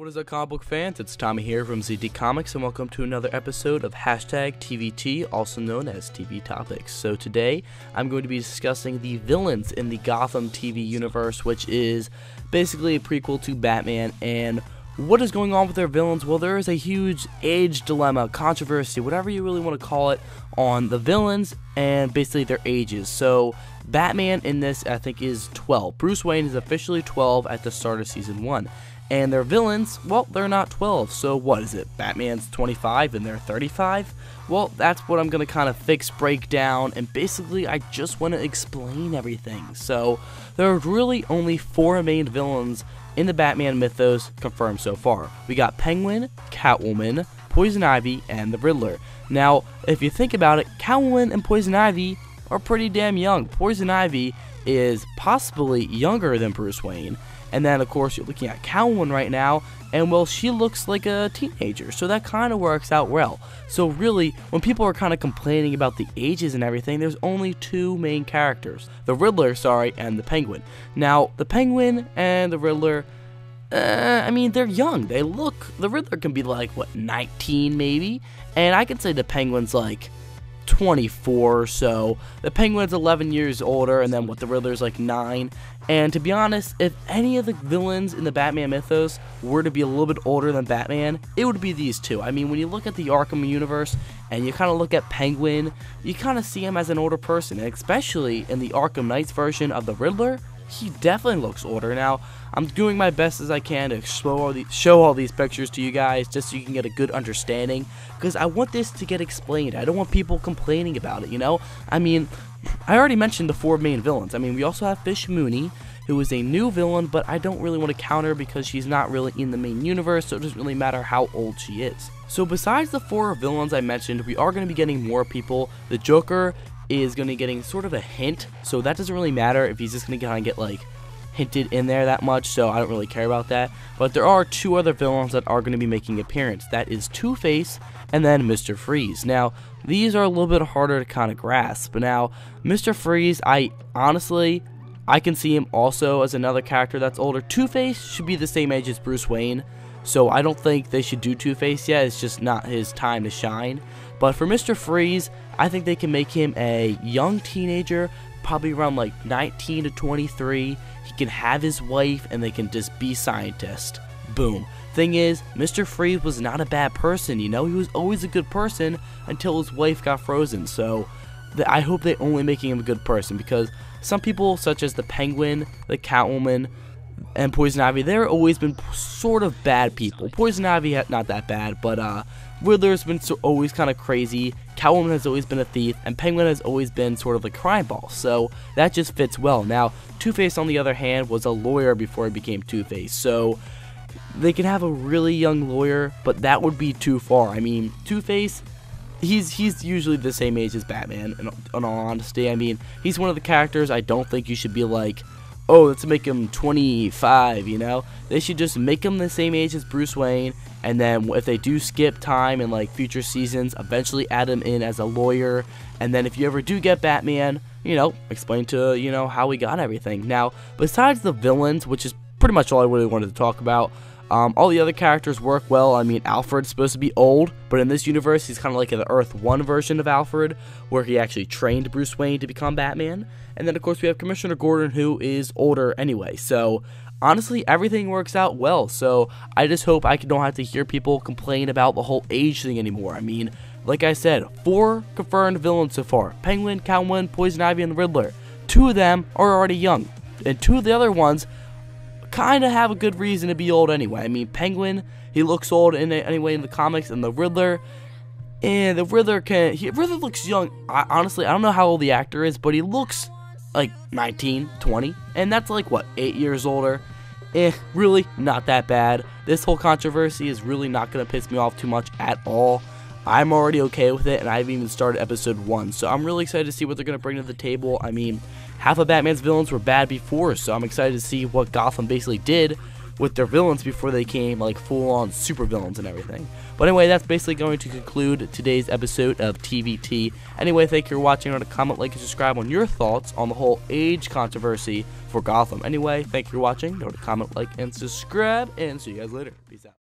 What is up, comic book fans? It's Tommy here from ZD Comics, and welcome to another episode of #TVT, also known as TV Topics. So today, I'm going to be discussing the villains in the Gotham TV universe, which is basically a prequel to Batman, and what is going on with their villains? Well, there is a huge age dilemma, controversy, whatever you really want to call it, on the villains and basically their ages. So, Batman in this, I think, is 12. Bruce Wayne is officially 12 at the start of Season 1. And their villains, well, they're not 12, so what is it? Batman's 25 and they're 35? Well, that's what I'm going to kind of break down, and basically I just want to explain everything. So, there are really only 4 main villains in the Batman mythos confirmed so far. We got Penguin, Catwoman, Poison Ivy, and the Riddler. Now, if you think about it, Catwoman and Poison Ivy are pretty damn young. Poison Ivy is possibly younger than Bruce Wayne. And then, of course, you're looking at Catwoman right now, and, well, she looks like a teenager, so that kind of works out well. So, really, when people are kind of complaining about the ages and everything, there's only 2 main characters. The Riddler, and the Penguin. Now, the Penguin and the Riddler, I mean, they're young. The Riddler can be, like, 19 maybe? And I could say the Penguin's, 24 or so. The Penguin's 11 years older, and then the Riddler's 9. And to be honest, if any of the villains in the Batman mythos were to be a little bit older than Batman, it would be these 2. I mean, when you look at the Arkham universe and you kind of look at Penguin, you kind of see him as an older person, and especially in the Arkham Knight's version of the Riddler, he definitely looks older. Now, I'm doing my best as I can to show all these pictures to you guys just so you can get a good understanding, because I want this to get explained. I don't want people complaining about it, you know? I mean, I already mentioned the 4 main villains. I mean, we also have Fish Mooney, who is a new villain, but I don't really want to count her because she's not really in the main universe, so it doesn't really matter how old she is. So besides the 4 villains I mentioned, we are going to be getting more people. The Joker is going to be getting sort of a hint, so that doesn't really matter if he's just going to kind of get hinted in there that much, so I don't really care about that. But there are 2 other villains that are going to be making an appearance. That is Two-Face and then Mr. Freeze. Now, these are a little bit harder to kind of grasp. But now, Mr. Freeze, I can see him also as another character that's older. Two-Face should be the same age as Bruce Wayne, so I don't think they should do Two-Face yet. It's just not his time to shine. But for Mr. Freeze, I think they can make him a young teenager, probably around 19 to 23. He can have his wife, and they can just be scientists. Boom. Thing is, Mr. Freeze was not a bad person, you know? He was always a good person until his wife got frozen, so I hope they only making him a good person, because some people, such as the Penguin, the Catwoman, and Poison Ivy, they've always been sort of bad people. Poison Ivy, not that bad, but Riddler's been always kind of crazy, Catwoman has always been a thief, and Penguin has always been sort of a crime boss, so that just fits well. Now, Two-Face, on the other hand, was a lawyer before he became Two-Face, so they can have a really young lawyer, but that would be too far. I mean, Two-Face, he's usually the same age as Batman, in all honesty. I mean, he's one of the characters I don't think you should be oh, let's make him 25, you know? They should just make him the same age as Bruce Wayne, and then if they do skip time in future seasons, eventually add him in as a lawyer, and then if you ever do get Batman, explain to, how we got everything. Now, besides the villains, which is pretty much all I really wanted to talk about, all the other characters work well. I mean, Alfred's supposed to be old, but in this universe, he's kind of like the Earth 1 version of Alfred, where he actually trained Bruce Wayne to become Batman. And then, of course, we have Commissioner Gordon, who is older anyway. So, honestly, everything works out well. So, I just hope I don't have to hear people complain about the whole age thing anymore. I mean, like I said, 4 confirmed villains so far. Penguin, Catwoman, Poison Ivy, and the Riddler. 2 of them are already young. And 2 of the other ones kind of have a good reason to be old anyway. I mean, Penguin, he looks old anyway in the comics, and the Riddler, Riddler looks young. Honestly, I don't know how old the actor is, but he looks 19, 20, and that's 8 years older. Really not that bad. This whole controversy is really not going to piss me off too much at all. I'm already okay with it, and I haven't even started episode 1, so I'm really excited to see what they're going to bring to the table. I mean, half of Batman's villains were bad before, so I'm excited to see what Gotham basically did with their villains before they came full-on super villains and everything. But anyway, that's basically going to conclude today's episode of TVT. Anyway, thank you for watching. Remember to comment, like, and subscribe on your thoughts on the whole age controversy for Gotham. Anyway, thank you for watching. Remember to comment, like, and subscribe, and see you guys later. Peace out.